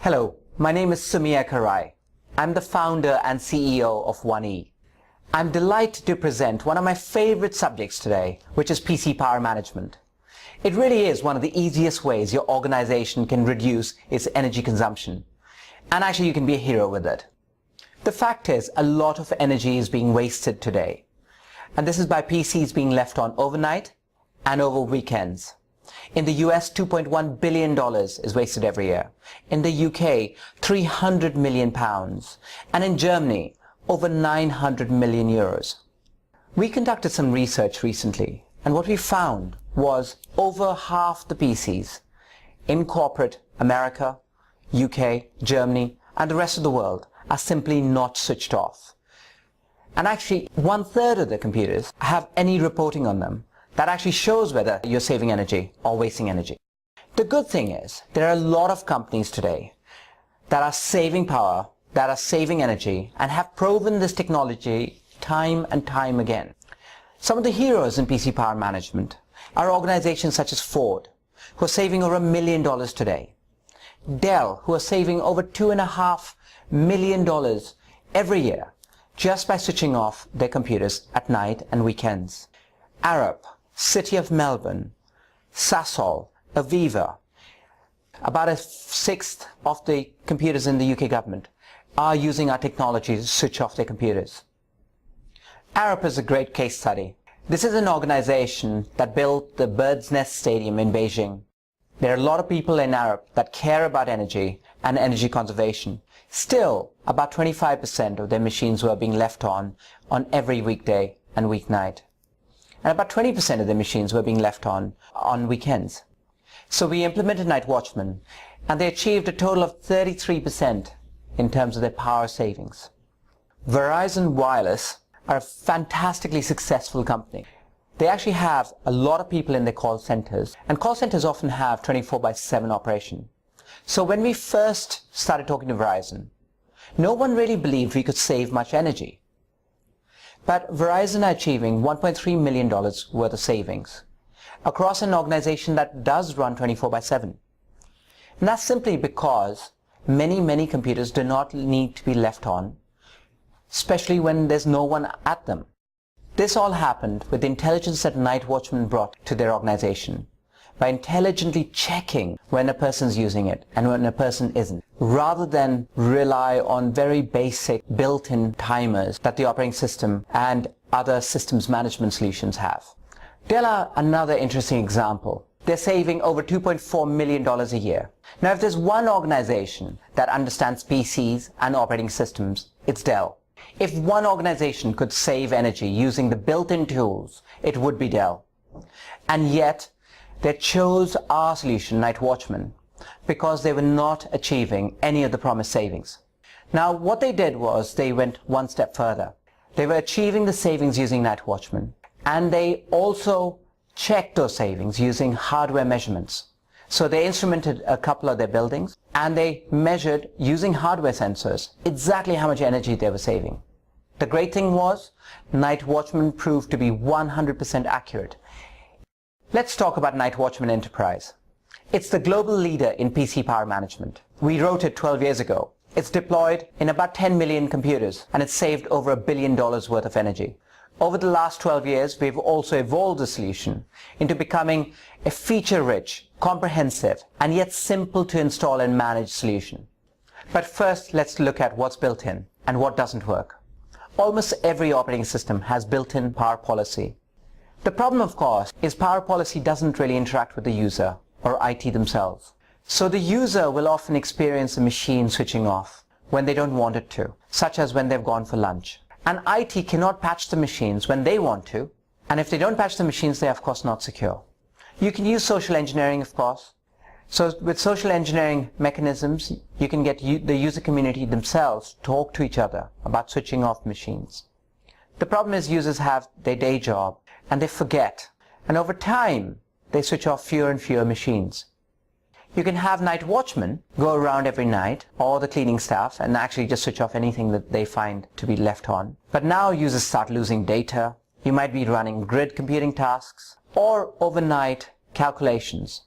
Hello, my name is Sumir Karayi. I'm the founder and CEO of 1E. I'm delighted to present one of my favorite subjects today, which is PC power management. It really is one of the easiest ways your organization can reduce its energy consumption. And actually you can be a hero with it. The fact is, a lot of energy is being wasted today. And this is by PCs being left on overnight and over weekends. In the US, $2.1 billion is wasted every year. In the UK, 300 million pounds. And in Germany, over 900 million euros. We conducted some research recently, and what we found was over half the PCs in corporate America, UK, Germany, and the rest of the world are simply not switched off. And actually, 1/3 of the computers have any reporting on them that actually shows whether you're saving energy or wasting energy. The good thing is, there are a lot of companies today that are saving power, that are saving energy, and have proven this technology time and time again. Some of the heroes in PC power management are organizations such as Ford, who are saving over $1 million today. Dell, who are saving over $2.5 million every year just by switching off their computers at night and weekends. Arup, City of Melbourne, Sasol, Aviva, about 1/6 of the computers in the UK government are using our technology to switch off their computers. Arup is a great case study. This is an organization that built the Bird's Nest Stadium in Beijing. There are a lot of people in Arup that care about energy and energy conservation. Still, about 25% of their machines were being left on every weekday and weeknight. And about 20% of the machines were being left on weekends. So we implemented Night Watchman, and they achieved a total of 33% in terms of their power savings. Verizon Wireless are a fantastically successful company. They actually have a lot of people in their call centers, and call centers often have 24/7 operation. So when we first started talking to Verizon, no one really believed we could save much energy. But Verizon are achieving $1.3 million worth of savings across an organization that does run 24/7. And that's simply because many computers do not need to be left on, especially when there's no one at them. This all happened with the intelligence that Night Watchman brought to their organization, by intelligently checking when a person's using it and when a person isn't, rather than rely on very basic built-in timers that the operating system and other systems management solutions have. Dell are another interesting example. They're saving over $2.4 million a year. Now, if there's one organization that understands PCs and operating systems, it's Dell. If one organization could save energy using the built-in tools, it would be Dell. And yet, they chose our solution, Night Watchman, because they were not achieving any of the promised savings. Now, what they did was they went one step further. They were achieving the savings using Night Watchman, and they also checked those savings using hardware measurements. So they instrumented a couple of their buildings, and they measured using hardware sensors exactly how much energy they were saving. The great thing was, Night Watchman proved to be 100% accurate. Let's talk about Night Watchman Enterprise. It's the global leader in PC power management. We wrote it 12 years ago. It's deployed in about 10 million computers, and it's saved over $1 billion worth of energy. Over the last 12 years, we've also evolved the solution into becoming a feature-rich, comprehensive, and yet simple to install and manage solution. But first, let's look at what's built in and what doesn't work. Almost every operating system has built-in power policy. The problem, of course, is power policy doesn't really interact with the user or IT themselves. So the user will often experience the machine switching off when they don't want it to, such as when they've gone for lunch. And IT cannot patch the machines when they want to, and if they don't patch the machines, they're of course not secure. You can use social engineering, of course. So with social engineering mechanisms, you can get the user community themselves talk to each other about switching off machines. The problem is users have their day job, and they forget, and over time they switch off fewer and fewer machines. You can have Night Watchmen go around every night, or the cleaning staff, and actually just switch off anything that they find to be left on. But now users start losing data. You might be running grid computing tasks or overnight calculations.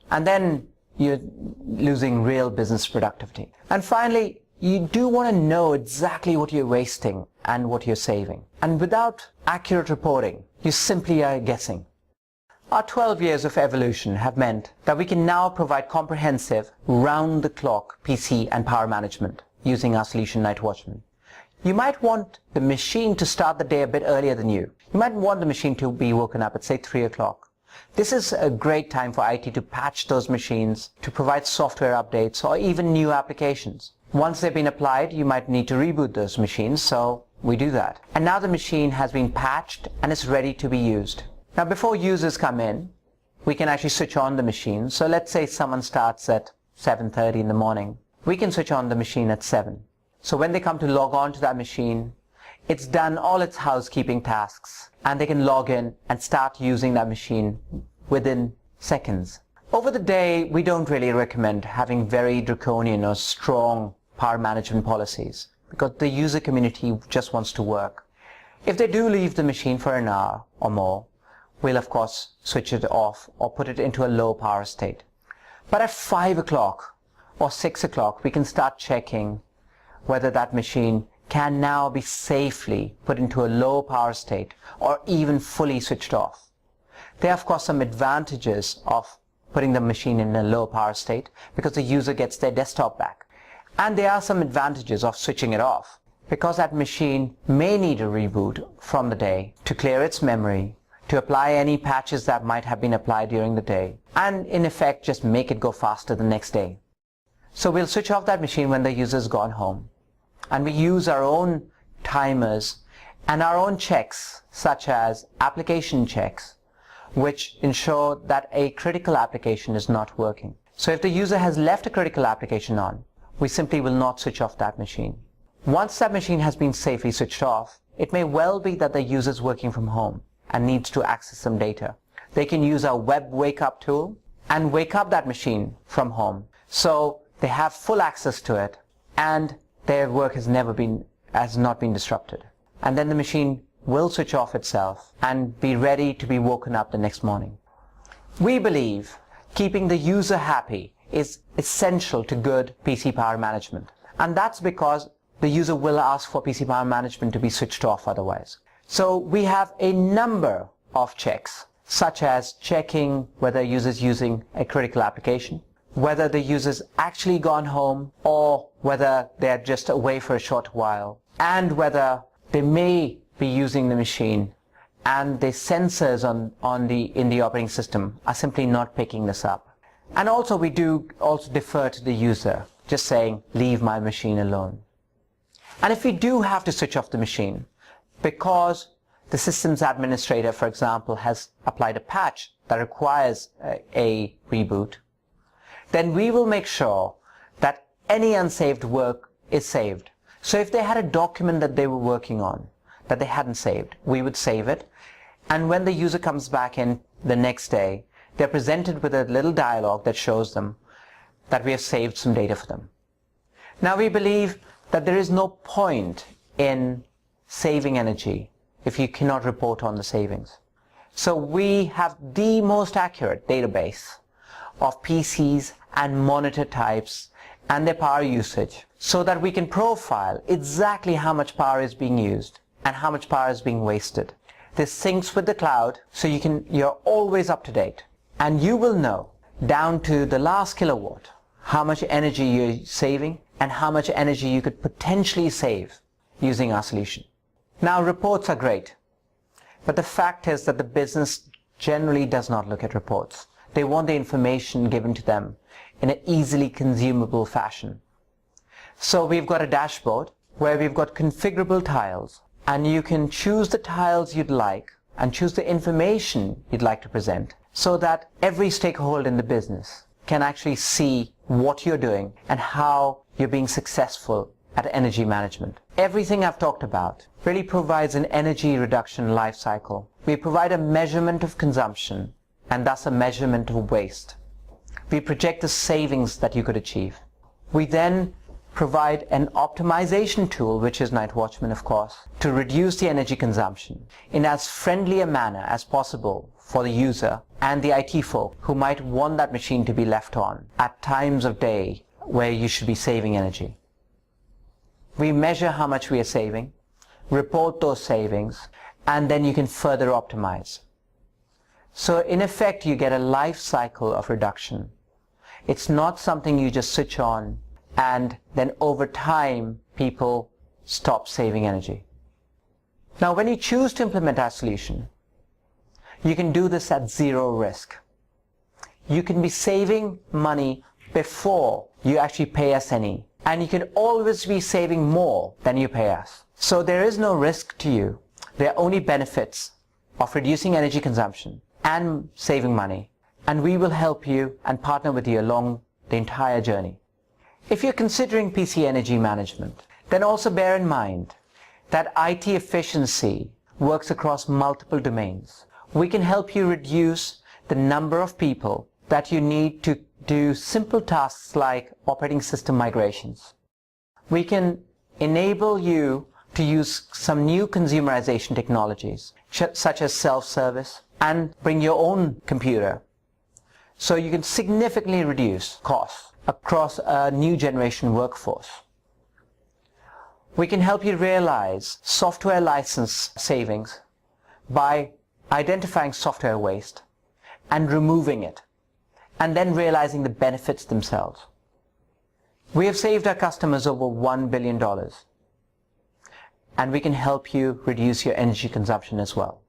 And then you're losing real business productivity. And finally, you do want to know exactly what you're wasting and what you're saving. And without accurate reporting, you simply are guessing. Our 12 years of evolution have meant that we can now provide comprehensive, round-the-clock PC and power management using our solution Night Watchman. You might want the machine to start the day a bit earlier than you. You might want the machine to be woken up at, say, 3 o'clock. This is a great time for IT to patch those machines, to provide software updates or even new applications. Once they've been applied, you might need to reboot those machines, so we do that. And now the machine has been patched and is ready to be used. Now before users come in, we can actually switch on the machine. So let's say someone starts at 7:30 in the morning. We can switch on the machine at 7. So when they come to log on to that machine, it's done all its housekeeping tasks and they can log in and start using that machine within seconds. Over the day, we don't really recommend having very draconian or strong power management policies because the user community just wants to work. If they do leave the machine for an hour or more, we'll of course switch it off or put it into a low power state. But at 5 o'clock or 6 o'clock, we can start checking whether that machine can now be safely put into a low power state or even fully switched off. There are of course some advantages of putting the machine in a low power state because the user gets their desktop back. And there are some advantages of switching it off because that machine may need a reboot from the day to clear its memory, to apply any patches that might have been applied during the day, and in effect just make it go faster the next day. So we'll switch off that machine when the user's gone home. And we use our own timers and our own checks, such as application checks, which ensure that a critical application is not working. So if the user has left a critical application on, we simply will not switch off that machine. Once that machine has been safely switched off, it may well be that the user is working from home and needs to access some data. They can use our web wake up tool and wake up that machine from home. So they have full access to it and their work has not been disrupted. And then the machine will switch off itself and be ready to be woken up the next morning. We believe keeping the user happy is essential to good PC power management. And that's because the user will ask for PC power management to be switched off otherwise. So we have a number of checks, such as checking whether a user is using a critical application, whether the user's actually gone home or whether they're just away for a short while, and whether they may be using the machine and the sensors in the operating system are simply not picking this up. And also we do also defer to the user, just saying, leave my machine alone. And if we do have to switch off the machine because the systems administrator, for example, has applied a patch that requires a reboot, then we will make sure that any unsaved work is saved. So if they had a document that they were working on that they hadn't saved, we would save it. And when the user comes back in the next day, they're presented with a little dialogue that shows them that we have saved some data for them. Now we believe that there is no point in saving energy if you cannot report on the savings. So we have the most accurate database of PCs and monitor types and their power usage so that we can profile exactly how much power is being used and how much power is being wasted. This syncs with the cloud so you're always up to date and you will know down to the last kilowatt how much energy you're saving and how much energy you could potentially save using our solution. Now reports are great, but the fact is that the business generally does not look at reports. They want the information given to them in an easily consumable fashion. So we've got a dashboard where we've got configurable tiles, and you can choose the tiles you'd like and choose the information you'd like to present so that every stakeholder in the business can actually see what you're doing and how you're being successful at energy management. Everything I've talked about really provides an energy reduction life cycle. We provide a measurement of consumption and thus a measurement of waste. We project the savings that you could achieve. We then provide an optimization tool, which is Night Watchman of course, to reduce the energy consumption in as friendly a manner as possible for the user and the IT folk who might want that machine to be left on at times of day where you should be saving energy. We measure how much we are saving, report those savings, and then you can further optimize. So in effect, you get a life cycle of reduction. It's not something you just switch on and then over time people stop saving energy. Now when you choose to implement our solution, you can do this at zero risk. You can be saving money before you actually pay us any, and you can always be saving more than you pay us. So there is no risk to you. There are only benefits of reducing energy consumption and saving money, and we will help you and partner with you along the entire journey. If you're considering PC energy management, then also bear in mind that IT efficiency works across multiple domains. We can help you reduce the number of people that you need to do simple tasks like operating system migrations. We can enable you to use some new consumerization technologies such as self-service and bring your own computer, so you can significantly reduce costs across a new generation workforce. We can help you realize software license savings by identifying software waste and removing it, and then realizing the benefits themselves. We have saved our customers over $1 billion, and we can help you reduce your energy consumption as well.